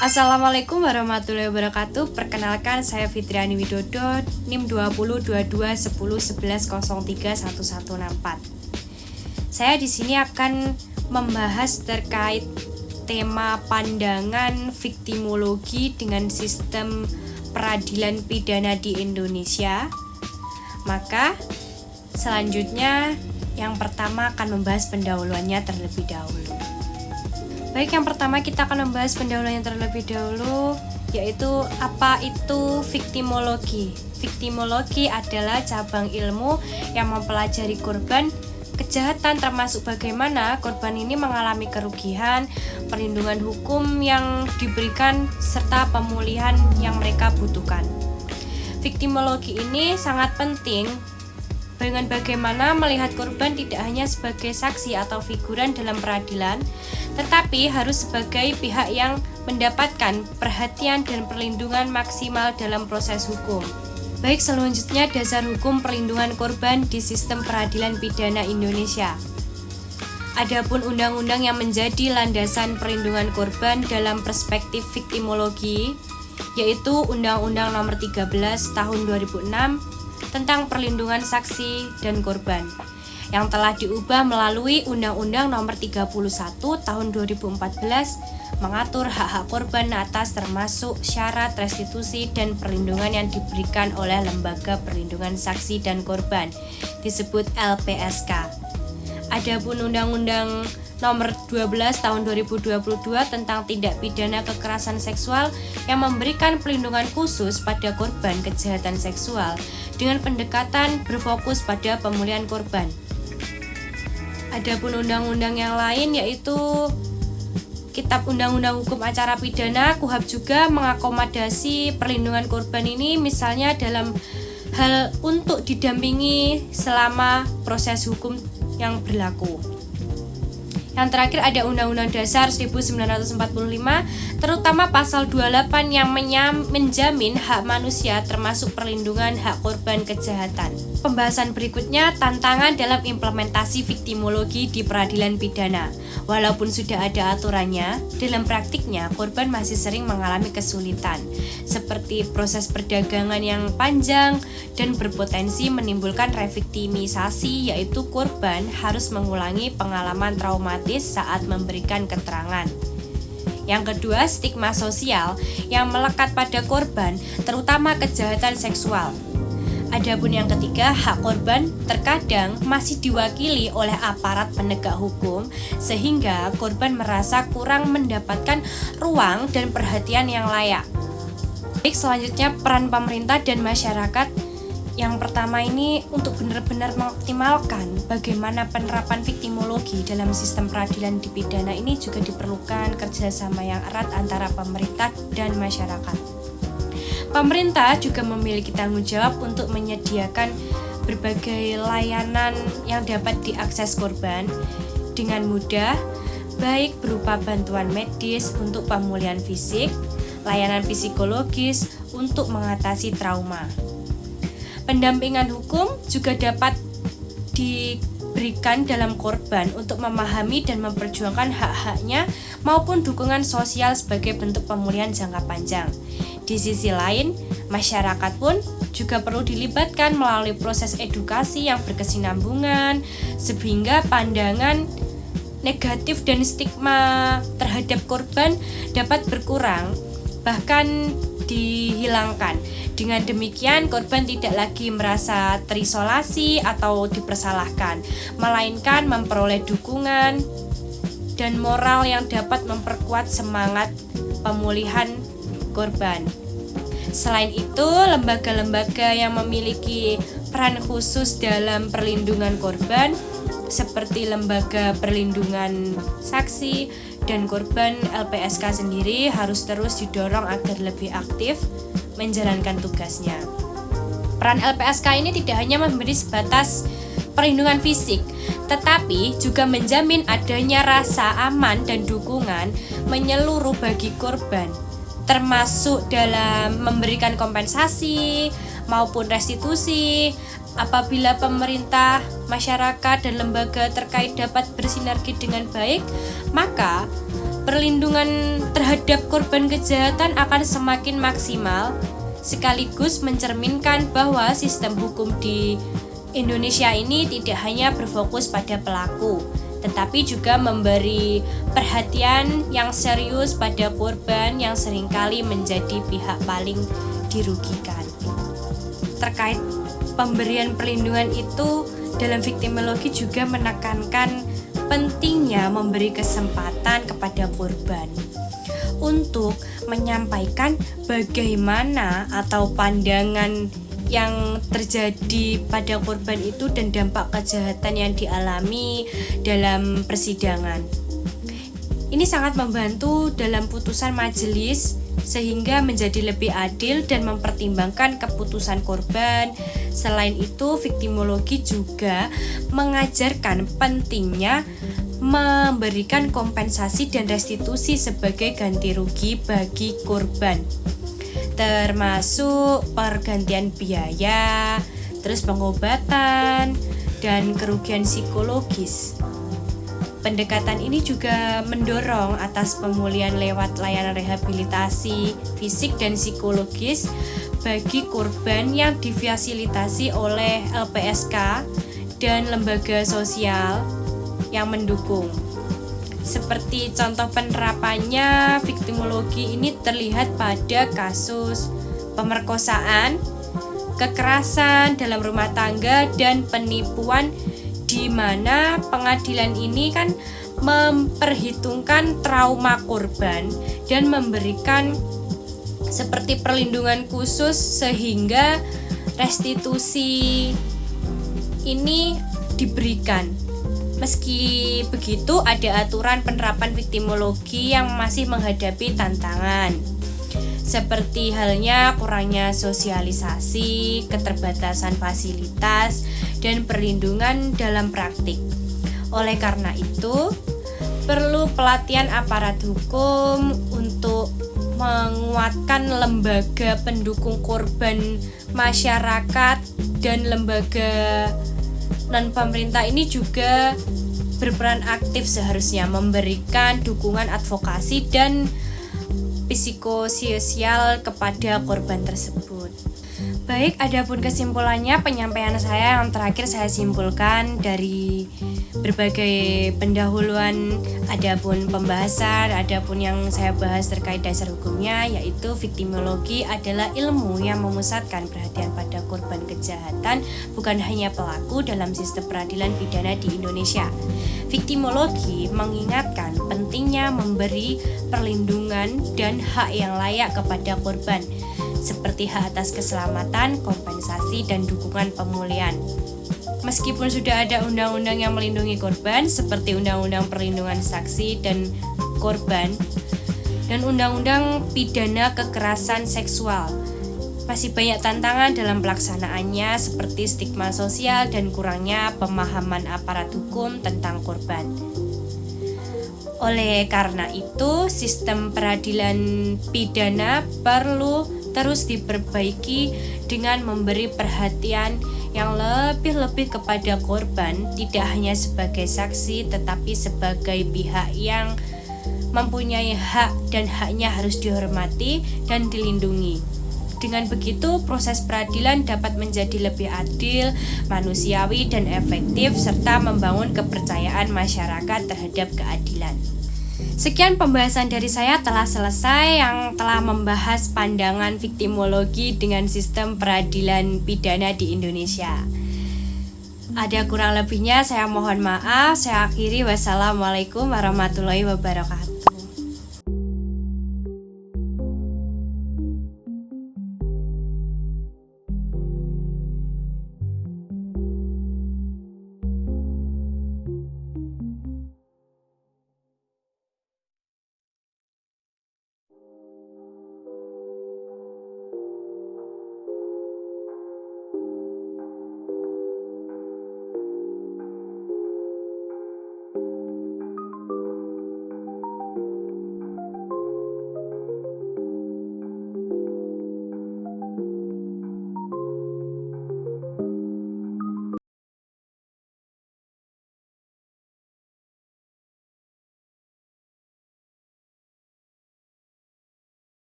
Assalamualaikum warahmatullahi wabarakatuh. Perkenalkan, saya Fitriani Widodo, NIM 20221011031164. Saya di sini akan membahas terkait tema pandangan viktimologi dengan sistem peradilan pidana di Indonesia. Maka selanjutnya yang pertama akan membahas pendahuluannya terlebih dahulu. Baik, yang pertama kita akan membahas pendahuluannya terlebih dahulu, yaitu apa itu viktimologi. Viktimologi adalah cabang ilmu yang mempelajari korban kejahatan, termasuk bagaimana korban ini mengalami kerugian, perlindungan hukum yang diberikan, serta pemulihan yang mereka butuhkan. Viktimologi ini sangat penting dengan bagaimana melihat korban tidak hanya sebagai saksi atau figuran dalam peradilan, tetapi harus sebagai pihak yang mendapatkan perhatian dan perlindungan maksimal dalam proses hukum. Baik, selanjutnya dasar hukum perlindungan korban di sistem peradilan pidana Indonesia. Adapun undang-undang yang menjadi landasan perlindungan korban dalam perspektif viktimologi, yaitu Undang-Undang Nomor 13 Tahun 2006 tentang perlindungan saksi dan korban, yang telah diubah melalui Undang-Undang Nomor 31 Tahun 2014 mengatur hak-hak korban atas termasuk syarat restitusi dan perlindungan yang diberikan oleh Lembaga Perlindungan Saksi dan Korban, disebut LPSK. Adapun Undang-Undang Nomor 12 Tahun 2022 tentang tindak pidana kekerasan seksual yang memberikan perlindungan khusus pada korban kejahatan seksual dengan pendekatan berfokus pada pemulihan korban. Adapun undang-undang yang lain yaitu Kitab Undang-Undang Hukum Acara Pidana KUHP juga mengakomodasi perlindungan korban ini, misalnya dalam hal untuk didampingi selama proses hukum yang berlaku. Yang terakhir ada Undang-Undang Dasar 1945, terutama pasal 28 yang menjamin hak manusia termasuk perlindungan hak korban kejahatan. Pembahasan berikutnya, tantangan dalam implementasi viktimologi di peradilan pidana. Walaupun sudah ada aturannya, dalam praktiknya korban masih sering mengalami kesulitan, seperti proses perdagangan yang panjang dan berpotensi menimbulkan reviktimisasi, yaitu korban harus mengulangi pengalaman traumatis saat memberikan keterangan. Yang kedua, stigma sosial yang melekat pada korban, terutama kejahatan seksual. Adapun yang ketiga, hak korban terkadang masih diwakili oleh aparat penegak hukum, sehingga korban merasa kurang mendapatkan ruang dan perhatian yang layak. Baik, selanjutnya peran pemerintah dan masyarakat. Yang pertama ini untuk benar-benar mengoptimalkan bagaimana penerapan viktimologi dalam sistem peradilan di pidana ini juga diperlukan kerjasama yang erat antara pemerintah dan masyarakat. Pemerintah juga memiliki tanggung jawab untuk menyediakan berbagai layanan yang dapat diakses korban dengan mudah, baik berupa bantuan medis untuk pemulihan fisik, layanan psikologis untuk mengatasi trauma. Pendampingan hukum juga dapat diberikan dalam korban untuk memahami dan memperjuangkan hak-haknya maupun dukungan sosial sebagai bentuk pemulihan jangka panjang. Di sisi lain, masyarakat pun juga perlu dilibatkan melalui proses edukasi yang berkesinambungan sehingga pandangan negatif dan stigma terhadap korban dapat berkurang, bahkan dihilangkan. Dengan demikian, korban tidak lagi merasa terisolasi atau dipersalahkan, melainkan memperoleh dukungan dan moral yang dapat memperkuat semangat pemulihan korban. Selain itu, lembaga-lembaga yang memiliki peran khusus dalam perlindungan korban seperti Lembaga Perlindungan Saksi dan Korban LPSK sendiri harus terus didorong agar lebih aktif menjalankan tugasnya. Peran LPSK ini tidak hanya memberi sebatas perlindungan fisik, tetapi juga menjamin adanya rasa aman dan dukungan menyeluruh bagi korban, termasuk dalam memberikan kompensasi maupun restitusi. Apabila pemerintah, masyarakat, dan lembaga terkait dapat bersinergi dengan baik, maka perlindungan terhadap korban kejahatan akan semakin maksimal, sekaligus mencerminkan bahwa sistem hukum di Indonesia ini tidak hanya berfokus pada pelaku, tetapi juga memberi perhatian yang serius pada korban yang seringkali menjadi pihak paling dirugikan. Terkait pemberian perlindungan itu, dalam viktimologi juga menekankan pentingnya memberi kesempatan kepada korban untuk menyampaikan bagaimana atau pandangan yang terjadi pada korban itu dan dampak kejahatan yang dialami dalam persidangan. Ini sangat membantu dalam putusan majelis sehingga menjadi lebih adil dan mempertimbangkan keputusan korban. Selain itu, viktimologi juga mengajarkan pentingnya memberikan kompensasi dan restitusi sebagai ganti rugi bagi korban, termasuk pergantian biaya, terus pengobatan, dan kerugian psikologis. Pendekatan ini juga mendorong atas pemulihan lewat layanan rehabilitasi fisik dan psikologis bagi korban yang difasilitasi oleh LPSK dan lembaga sosial yang mendukung. Seperti contoh penerapannya, viktimologi ini terlihat pada kasus pemerkosaan, kekerasan dalam rumah tangga, dan penipuan, di mana pengadilan ini kan memperhitungkan trauma korban dan memberikan seperti perlindungan khusus sehingga restitusi ini diberikan. Meski begitu, ada aturan penerapan viktimologi yang masih menghadapi tantangan, seperti halnya kurangnya sosialisasi, keterbatasan fasilitas, dan perlindungan dalam praktik. Oleh karena itu, perlu pelatihan aparat hukum untuk menguatkan lembaga pendukung korban masyarakat, dan lembaga non-pemerintah ini juga berperan aktif seharusnya memberikan dukungan advokasi dan psikososial kepada korban tersebut. Baik, adapun kesimpulannya, penyampaian saya yang terakhir saya simpulkan dari berbagai pendahuluan, adapun pembahasan, adapun yang saya bahas terkait dasar hukumnya, yaitu viktimologi adalah ilmu yang memusatkan perhatian pada korban kejahatan, bukan hanya pelaku dalam sistem peradilan pidana di Indonesia. Viktimologi mengingatkan pentingnya memberi perlindungan dan hak yang layak kepada korban, seperti hak atas keselamatan, kompensasi, dan dukungan pemulihan. Meskipun sudah ada undang-undang yang melindungi korban seperti Undang-Undang Perlindungan Saksi dan Korban dan Undang-Undang Pidana Kekerasan Seksual, masih banyak tantangan dalam pelaksanaannya seperti stigma sosial dan kurangnya pemahaman aparat hukum tentang korban. Oleh karena itu, sistem peradilan pidana perlu terus diperbaiki dengan memberi perhatian yang lebih-lebih kepada korban, tidak hanya sebagai saksi tetapi sebagai pihak yang mempunyai hak dan haknya harus dihormati dan dilindungi. Dengan begitu, proses peradilan dapat menjadi lebih adil, manusiawi, dan efektif, serta membangun kepercayaan masyarakat terhadap keadilan. Sekian pembahasan dari saya telah selesai, yang telah membahas pandangan viktimologi dengan sistem peradilan pidana di Indonesia. Ada kurang lebihnya saya mohon maaf. Saya akhiri, wassalamualaikum warahmatullahi wabarakatuh.